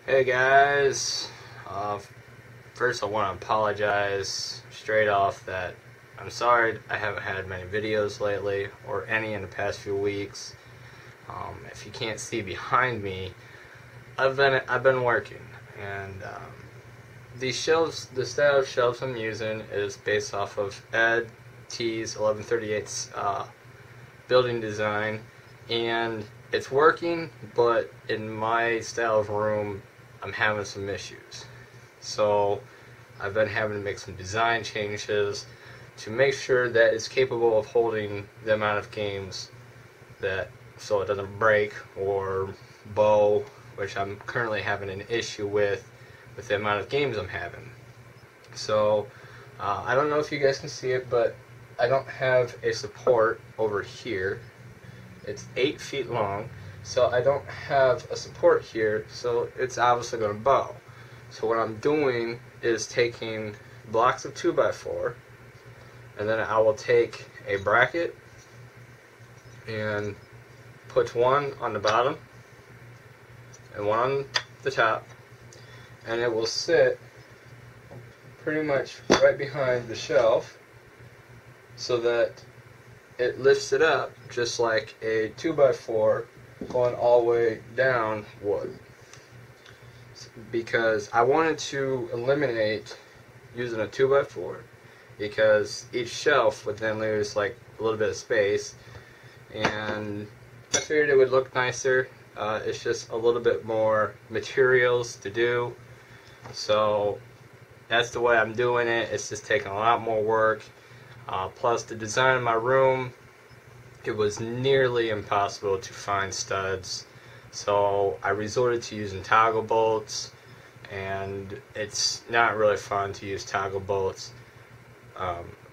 Hey guys, first I want to apologize straight off that I'm sorry I haven't had many videos lately, or any in the past few weeks. If you can't see behind me, I've been working, and these shelves, the style of shelves I'm using is based off of Ed T's 1138's building design, and it's working, but in my style of room I'm having some issues. So I've been having to make some design changes to make sure that it's capable of holding the amount of games that, so it doesn't break or bow, which I'm currently having an issue with the amount of games I'm having. So I don't know if you guys can see it, but I don't have a support over here. It's 8 feet long, so I don't have a support here, so it's obviously going to bow. So what I'm doing is taking blocks of 2x4, and then I will take a bracket and put one on the bottom and one on the top, and it will sit pretty much right behind the shelf so that it lifts it up just like a 2x4 going all the way down would. Because I wanted to eliminate using a 2x4, because each shelf would then lose like a little bit of space, and I figured it would look nicer. It's just a little bit more materials to do, so that's the way I'm doing it. It's just taking a lot more work. Plus the design of my room, it was nearly impossible to find studs, so I resorted to using toggle bolts, and it's not really fun to use toggle bolts,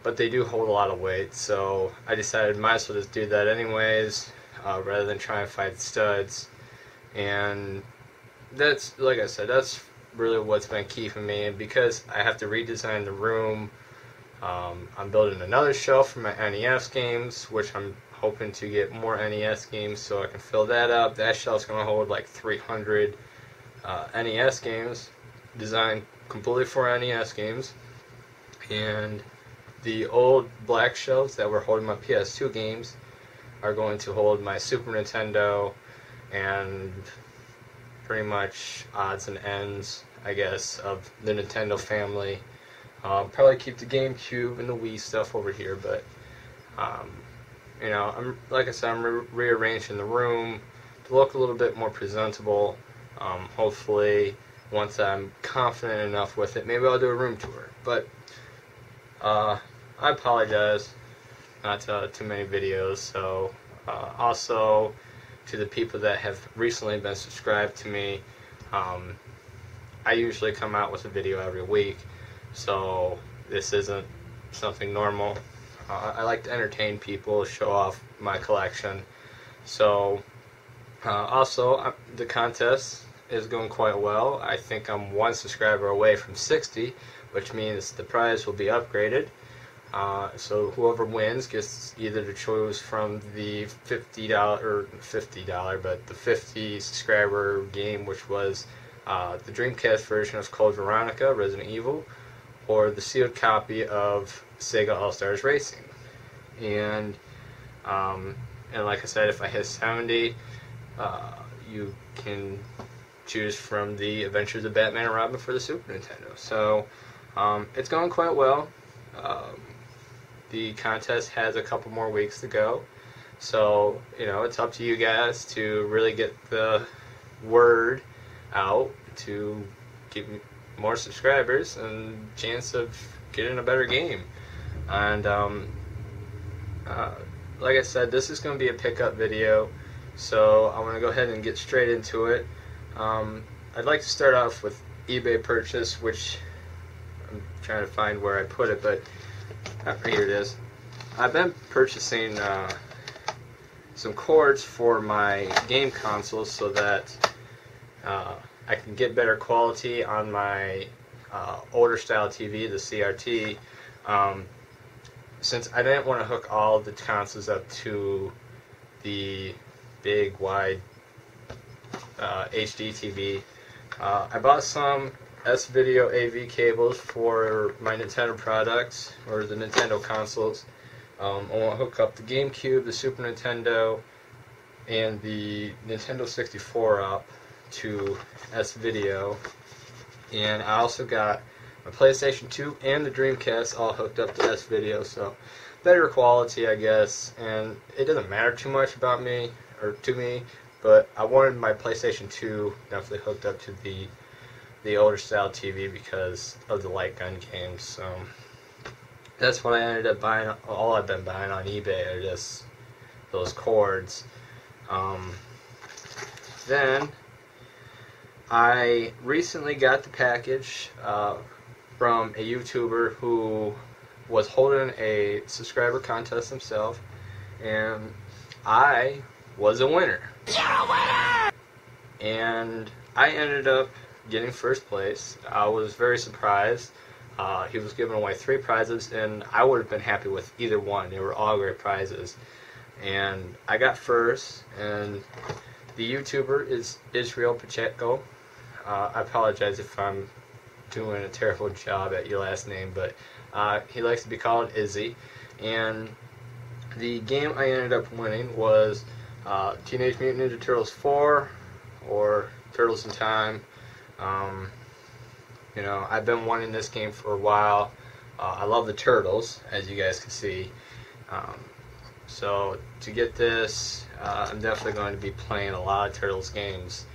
but they do hold a lot of weight, so I decided might as well just do that anyways, rather than try and find studs. And that's, like I said, that's really what's been keeping me, because I have to redesign the room. I'm building another shelf for my NES games, which I'm hoping to get more NES games so I can fill that up. That shelf's going to hold like 300 NES games, designed completely for NES games. And the old black shelves that were holding my PS2 games are going to hold my Super Nintendo and pretty much odds and ends, I guess, of the Nintendo family. Probably keep the GameCube and the Wii stuff over here, but you know, like I said, I'm rearranging the room to look a little bit more presentable. Hopefully, once I'm confident enough with it, maybe I'll do a room tour. But I apologize, not too many videos. So also to the people that have recently been subscribed to me, I usually come out with a video every week, so this isn't something normal. I like to entertain people, show off my collection. So also the contest is going quite well. I think I'm 1 subscriber away from 60, which means the prize will be upgraded. So whoever wins gets either to choose from the $50, but the 50 subscriber game, which was the Dreamcast version of Code Veronica, Resident Evil, or the sealed copy of Sega All-Stars Racing. And like I said, if I hit 70, you can choose from the Adventures of Batman and Robin for the Super Nintendo. So it's going quite well. The contest has a couple more weeks to go, so you know, it's up to you guys to really get the word out to get more subscribers and chance of getting a better game. And like I said, this is going to be a pickup video, so I want to go ahead and get straight into it. I'd like to start off with eBay purchase, which I'm trying to find where I put it, but here it is. I've been purchasing some cords for my game consoles so that I can get better quality on my older style TV, the CRT. Since I didn't want to hook all the consoles up to the big wide HD TV, I bought some S-Video AV cables for my Nintendo products, or the Nintendo consoles. I want to hook up the GameCube, the Super Nintendo, and the Nintendo 64 up to S-Video. And I also got my PlayStation 2 and the Dreamcast all hooked up to S-Video, so better quality, I guess. And it doesn't matter too much about me, or to me, but I wanted my PlayStation 2 definitely hooked up to the older style TV because of the light gun games. So that's what I ended up buying. All I've been buying on eBay are just those cords. Then I recently got the package from a YouTuber who was holding a subscriber contest himself, and I was a winner. You're a winner! And I ended up getting first place. I was very surprised. He was giving away 3 prizes, and I would have been happy with either one. They were all great prizes. And I got first, and the YouTuber is Israel Pacheco. I apologize if I'm doing a terrible job at your last name, but he likes to be called Izzy. And the game I ended up winning was Teenage Mutant Ninja Turtles 4, or Turtles in Time. You know, I've been wanting this game for a while. I love the Turtles, as you guys can see. So to get this, I'm definitely going to be playing a lot of Turtles games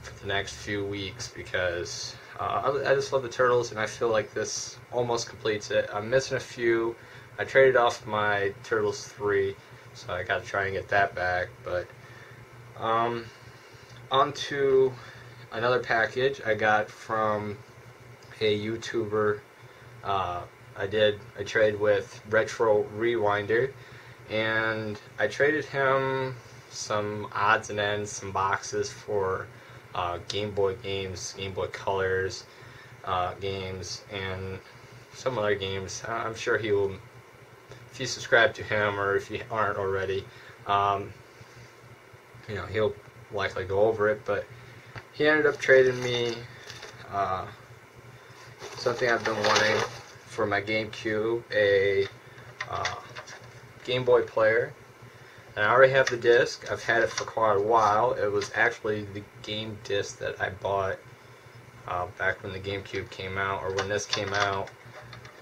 for the next few weeks because I just love the Turtles, and I feel like this almost completes it. I'm missing a few. I traded off my Turtles 3, so I got to try and get that back. But on to another package I got from a YouTuber. I traded with Retro Rewinder, and I traded him some odds and ends, some boxes for Game Boy games, Game Boy Colors games, and some other games. I'm sure he will, if you subscribe to him or if you aren't already, you know, he'll likely go over it. But he ended up trading me something I've been wanting for my GameCube, a Game Boy player. And I already have the disc. I've had it for quite a while. It was actually the game disc that I bought back when the GameCube came out, or when this came out.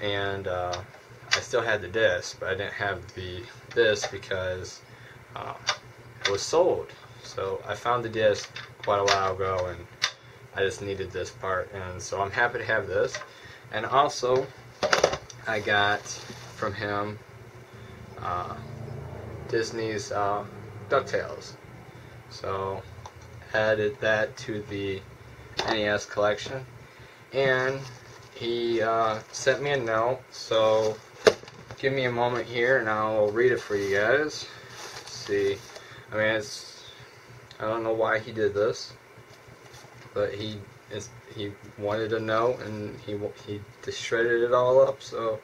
And I still had the disc, but I didn't have this because it was sold. So I found the disc quite a while ago, and I just needed this part. And so I'm happy to have this. And also, I got from him Disney's DuckTales. So added that to the NES collection, and he sent me a note. So give me a moment here, and I'll read it for you guys. Let's see, I mean, I don't know why he did this, but he wanted a note, and he just shredded it all up. So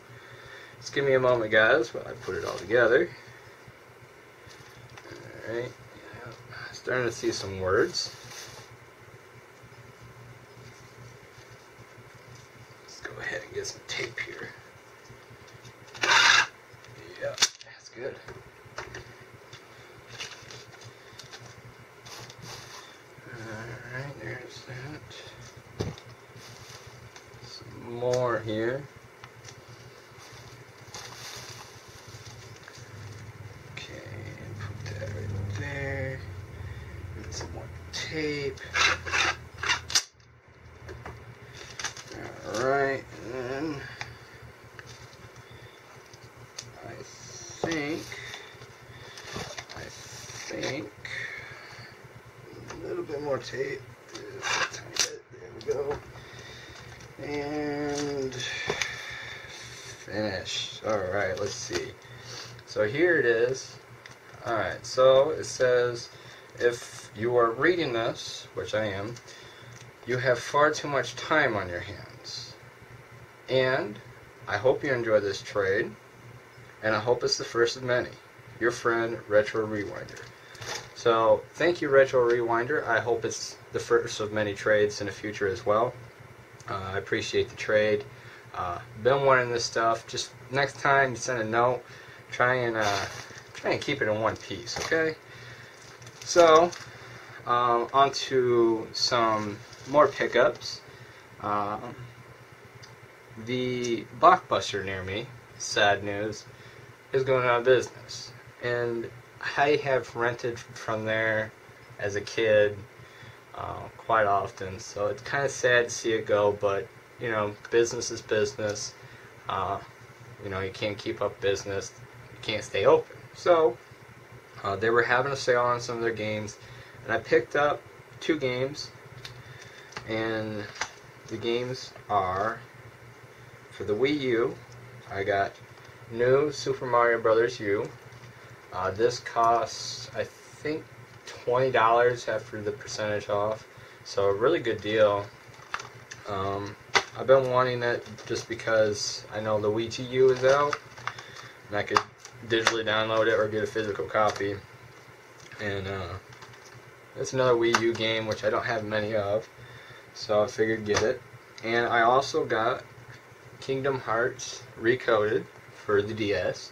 just give me a moment, guys, while I put it all together. Alright, yeah, starting to see some words. Let's go ahead and get some tape here. Yeah, that's good. Alright, there's that. Some more here. There, and some more tape. Alright, and then I think a little bit more tape. Just a tiny bit. There we go. And finished. Alright, let's see. So here it is. Alright, so it says, if you are reading this, which I am, you have far too much time on your hands. And I hope you enjoy this trade, and I hope it's the first of many. Your friend, Retro Rewinder. So thank you, Retro Rewinder. I hope it's the first of many trades in the future as well. I appreciate the trade. Been wanting this stuff. Just next time you send a note, try and keep it in one piece, okay? So on to some more pickups. The Blockbuster near me, sad news, is going out of business, and I have rented from there as a kid quite often, so it's kind of sad to see it go, but you know, business is business. You know, you can't keep up business, you can't stay open. So they were having a sale on some of their games, and I picked up 2 games, and the games are, for the Wii U, I got New Super Mario Bros. U. This costs, I think, $20 after the percentage off, so a really good deal. I've been wanting it just because I know the Wii U is out, and I could digitally download it or get a physical copy. And it's another Wii U game, which I don't have many of, so I figured get it. And I also got Kingdom Hearts Recoded for the DS,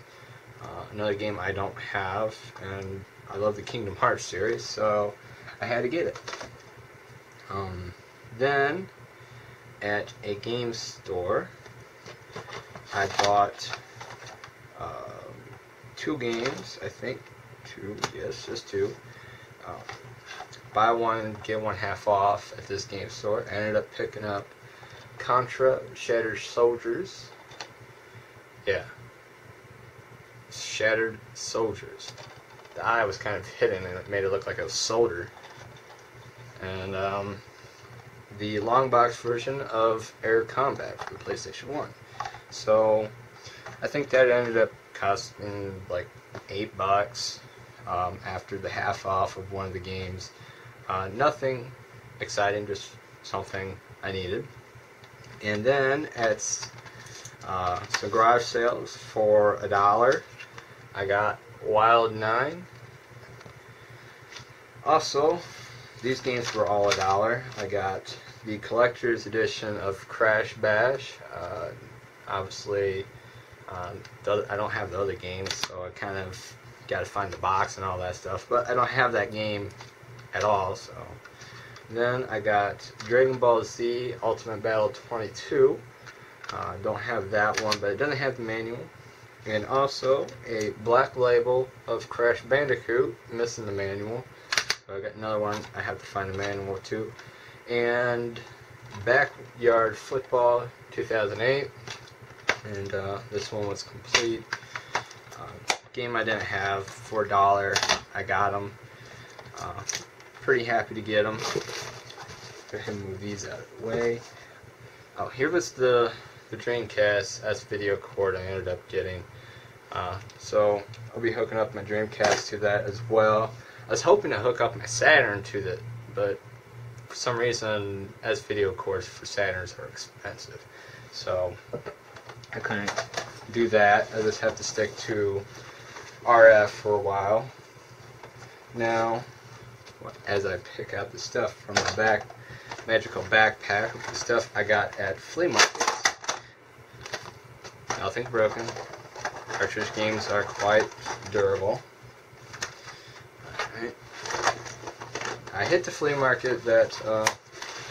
another game I don't have, and I love the Kingdom Hearts series, so I had to get it. Then, at a game store, I bought 2 games, I think. 2, yes, just 2. Buy one, get one half off at this game store. I ended up picking up Contra Shattered Soldiers. Yeah. Shattered Soldiers. The eye was kind of hidden and it made it look like a soldier. And the long box version of Air Combat for the PlayStation 1. So I think that ended up costing like $8 after the half off of one of the games. Nothing exciting, just something I needed. And then at some garage sales for $1, I got Wild 9. Also, these games were all $1. I got the collector's edition of Crash Bash. Obviously, I don't have the other games, so I kind of got to find the box and all that stuff. But I don't have that game at all, so. Then I got Dragon Ball Z Ultimate Battle 22. Don't have that one, but it doesn't have the manual. And also a black label of Crash Bandicoot, missing the manual. So I got another one. I have to find the manual too. And Backyard Football 2008. And this one was complete. Game I didn't have for $1. I got them. Pretty happy to get them. Go ahead and move these out of the way. Oh, here was the Draincast S video cord I ended up getting. So I'll be hooking up my Dreamcast to that as well. I was hoping to hook up my Saturn to that, but for some reason S video cords for Saturns are expensive. So I couldn't do that. I just have to stick to RF for a while. Now, as I pick out the stuff from the magical backpack of the stuff I got at flea markets. Nothing broken. Cartridge games are quite durable. Alright. I hit the flea market that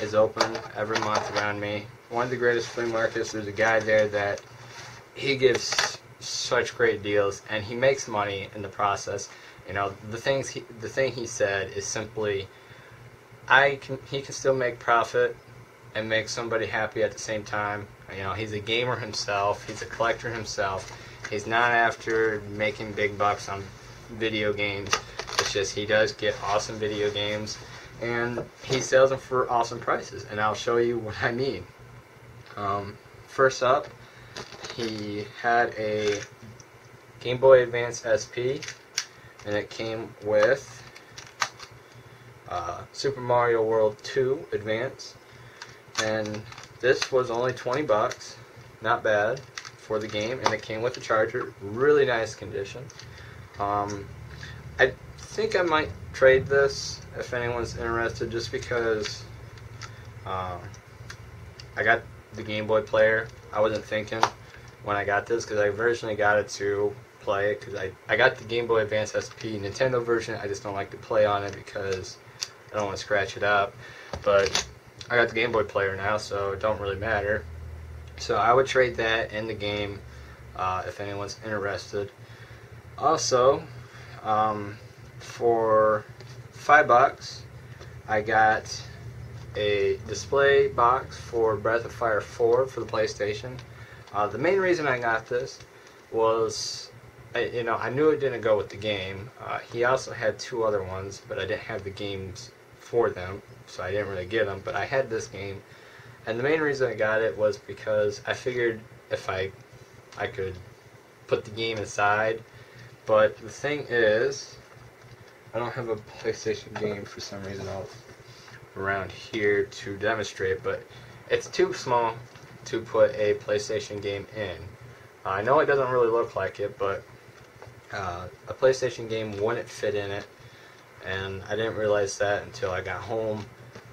is open every month around me. One of the greatest flea markets. There's a guy there that he gives such great deals, and he makes money in the process. You know, the thing he said is simply, he can still make profit and make somebody happy at the same time. You know, he's a gamer himself, he's a collector himself. He's not after making big bucks on video games. It's just he does get awesome video games, and he sells them for awesome prices. And I'll show you what I mean. First up, he had a Game Boy Advance SP. And it came with Super Mario World 2 Advance, and this was only $20, not bad for the game, and it came with a charger, really nice condition. I think I might trade this if anyone's interested, just because I got the Game Boy player. I wasn't thinking when I got this, because I originally got it to play it, because I got the Game Boy Advance SP Nintendo version. I just don't like to play on it because I don't want to scratch it up. But I got the Game Boy player now, so it don't really matter. So I would trade that in the game if anyone's interested. Also, for $5, I got a display box for Breath of Fire 4 for the PlayStation. The main reason I got this was, I knew it didn't go with the game. He also had 2 other ones, but I didn't have the games for them, so I didn't really get them. But I had this game, and the main reason I got it was because I figured if I could put the game inside. But the thing is, I don't have a PlayStation game for some reason around here to demonstrate, but it's too small to put a PlayStation game in. I know it doesn't really look like it, but a PlayStation game wouldn't fit in it, and I didn't realize that until I got home.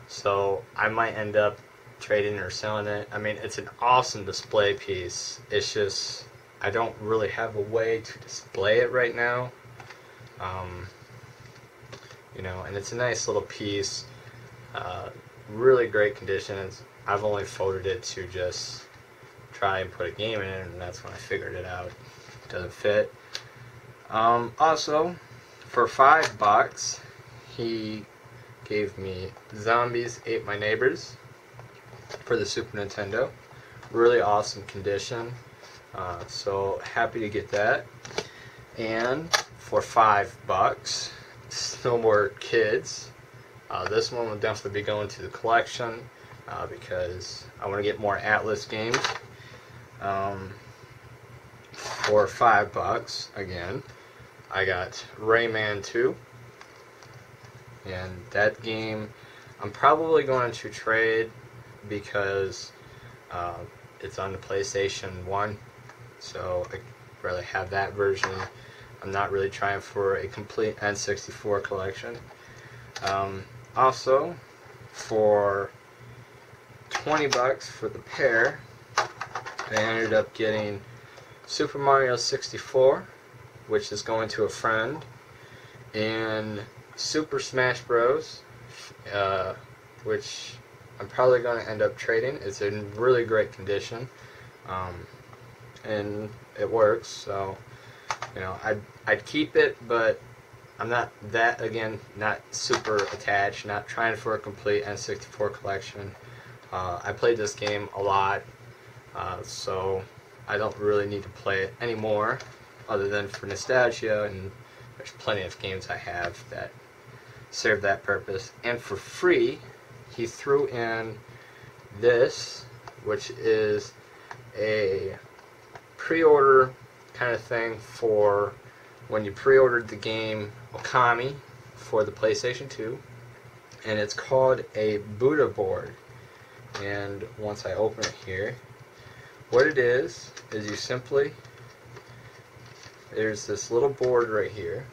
So I might end up trading or selling it. I mean, it's an awesome display piece. It's just I don't really have a way to display it right now. And it's a nice little piece. Really great condition. I've only folded it to just try and put a game in it, and that's when I figured it out. It doesn't fit. Also, for $5, he gave me Zombies Ate My Neighbors for the Super Nintendo. Really awesome condition. So happy to get that. And for $5, Snowboard Kids. This one will definitely be going to the collection because I want to get more Atlas games. For $5, again, I got Rayman II. And that game I'm probably going to trade because it's on the PlayStation 1. So I'd rather have that version. I'm not really trying for a complete N64 collection. Also, for $20 for the pair, I ended up getting Super Mario 64, which is going to a friend, and Super Smash Bros, which I'm probably going to end up trading. It's in really great condition, and it works. So, I'd keep it, but I'm not not super attached, not trying for a complete N64 collection. I played this game a lot, so I don't really need to play it anymore, other than for nostalgia, and there's plenty of games I have that serve that purpose. And for free, he threw in this, which is a pre-order kind of thing for when you pre-ordered the game Okami for the PlayStation 2, and it's called a Buddha board. And once I open it here, what it is you simply, there's this little board right here,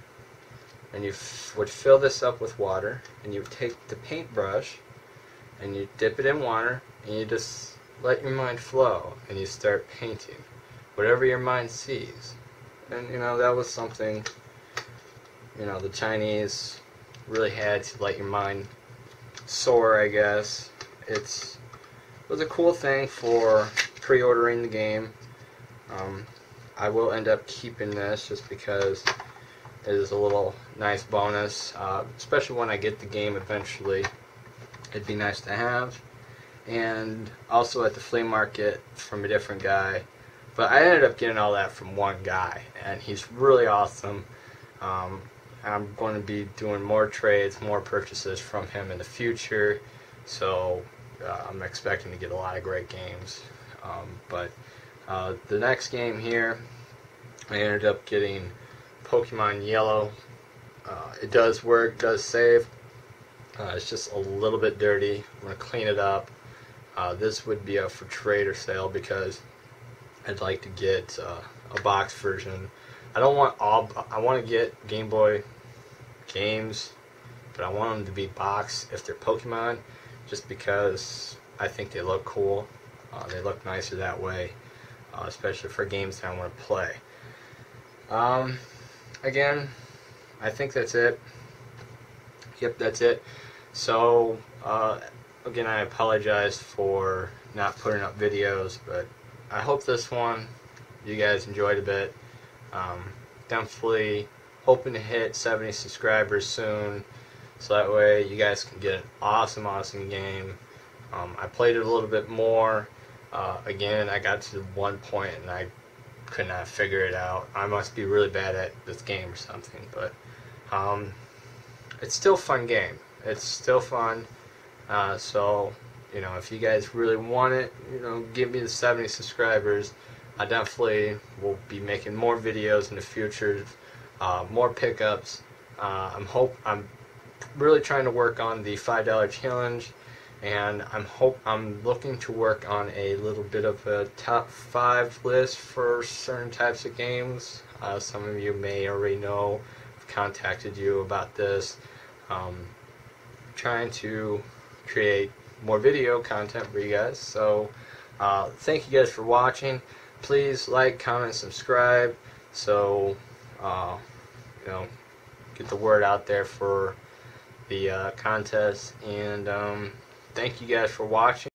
and you would fill this up with water, and you would take the paintbrush and you dip it in water, and you just let your mind flow, and you start painting whatever your mind sees. And that was something the Chinese really had to let your mind soar, I guess. It was a cool thing for pre-ordering the game. I will end up keeping this just because it is a little nice bonus, especially when I get the game eventually. It'd be nice to have. And also at the flea market from a different guy. But I ended up getting all that from one guy, and he's really awesome. I'm going to be doing more trades, more purchases from him in the future, so I'm expecting to get a lot of great games. But the next game here, I ended up getting Pokemon Yellow. It does work, does save. It's just a little bit dirty. I'm going to clean it up. This would be up for trade or sale because I'd like to get a box version. I don't want all. I want to get Game Boy games, but I want them to be boxed if they're Pokemon, just because I think they look cool. They look nicer that way, especially for games that I want to play. Again, I think that's it. Yep, that's it. So, again, I apologize for not putting up videos, but I hope this one you guys enjoyed a bit. Definitely hoping to hit 70 subscribers soon, so that way you guys can get an awesome game. I played it a little bit more. Again, I got to one point and I could not figure it out. I must be really bad at this game or something, but it's still a fun game. It's still fun. So, you know, if you guys really want it, you know, give me the 70 subscribers. I definitely will be making more videos in the future, more pickups. I'm really trying to work on the $5 challenge, and I'm looking to work on a little bit of a top 5 list for certain types of games. Some of you may already know. I've contacted you about this. Trying to create more video content for you guys. So thank you guys for watching. Please like, comment, subscribe, so you know, get the word out there for the contest. And thank you guys for watching.